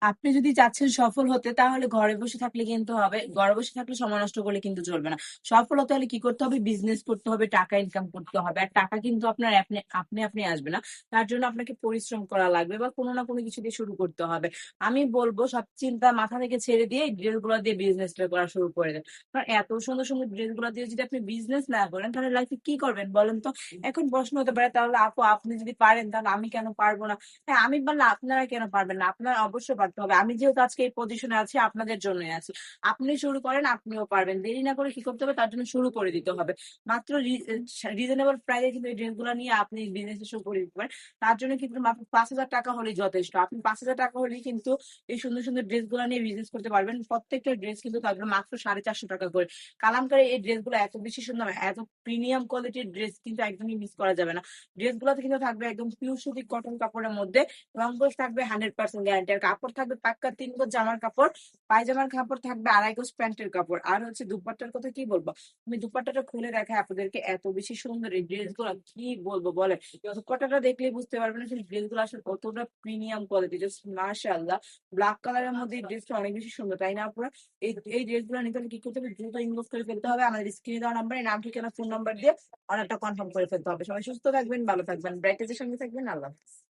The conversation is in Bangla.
আপনি যদি চাচ্ছেন সফল হতে তাহলে ঘরে বসে থাকলে কিন্তু হবে, ঘরে বসে থাকলে সময় নষ্ট করলে কিন্তু চলবে না। সফল হতে হলে কি করতে হবে? বিজনেস করতে হবে, টাকা ইনকাম করতে হবে। আর টাকা কিন্তু আপনার আপনি আপনি আপনি আসবে না। তার জন্য আপনাকে পরিশ্রম করা লাগবে বা কোনো না কোনো কিছু দিয়ে শুরু করতে হবে। আমি বলবো সব চিন্তা মাথা থেকে ছেড়ে দিয়ে এই ড্রেস গুলো দিয়ে বিজনেসটা করা শুরু করে দেন। কারণ এত সুন্দর সুন্দর ড্রেস গুলো দিয়ে যদি আপনি বিজনেস না করেন তাহলে লাইফে কি করবেন বলেন তো? এখন প্রশ্ন হতে পারে তাহলে আপু আপনি যদি পারেন তাহলে আমি কেন পারবো না? হ্যাঁ, আমি বললাম আপনারা কেন পারবেন না? আপনারা অবশ্যই পারতে হবে। আমি যেহেতু আজকে এই পজিশনে আছি আপনাদের জন্যই আছি। আপনি শুরু করেন, আপনিও পারবেন। দেরি না করে কি করতে হবে? তার জন্য শুরু করে দিতে হবে। মাত্র রিজনেবল প্রাইসে কিন্তু এই ড্রেসগুলো নিয়ে আপনি বিজনেস শুরু করে দিতে পারেন। তার জন্য কিন্তু মাত্র 5,000 টাকা হলেই যথেষ্ট। আপনি 5,000 টাকা হলেই কিন্তু এই সুন্দর সুন্দর ড্রেসগুলো নিয়ে বিজনেস করতে পারবেন। প্রত্যেকটা ড্রেস কিন্তু থাকবে মাত্র 450 টাকা করে। কালামকারী এই ড্রেসগুলো এত বেশি সুন্দর, এত প্রিমিয়াম কোয়ালিটির ড্রেস কিন্তু একদমই মিস করা যাবে না। ড্রেসগুলোতে কিন্তু থাকবে একদম পিওর সুতি কটন কাপড়ের মধ্যে। রং কস থাকবে 100% গ্যারান্টি। আর কাপড় থাকবে পাক্কা 3 গজ জামার কাপড়, পায়জামার কাপড় থাকবে 2.5 গজ প্যান্টের কাপড়। আর হচ্ছে দুপাট্টার কথা কি বলবো? আমি দুপাট্টাটা খুলে দেখাই আপনাদেরকে, এত বেশি সুন্দর এই ড্রেস গুলো কি বলবো বলে। দুপাট্টাটা দেখলেই বুঝতে পারবেন আসলে ড্রেস গুলো আসলে কতটা প্রিমিয়াম কোয়ালিটি। জাস্ট মাশাআল্লাহ। ব্ল্যাক কালারের মধ্যে এই ড্রেসটা অনেক বেশি সুন্দর, তাই না আপনারা? এই ড্রেস গুলো নিতে হলে কি করতে হবে? দ্রুত ইনবক্স করে ফেলতে হবে আমাদের স্ক্রিনে দেওয়া নাম্বারে, নাম ঠিকানা ফোন নাম্বার দিয়ে অর্ডারটা কনফার্ম করে ফেলতে হবে। সবাই সুস্থ থাকবেন, ভালো থাকবেন, ব্রাইটের সঙ্গে থাকবেন। আল্লাহ হাফেজ।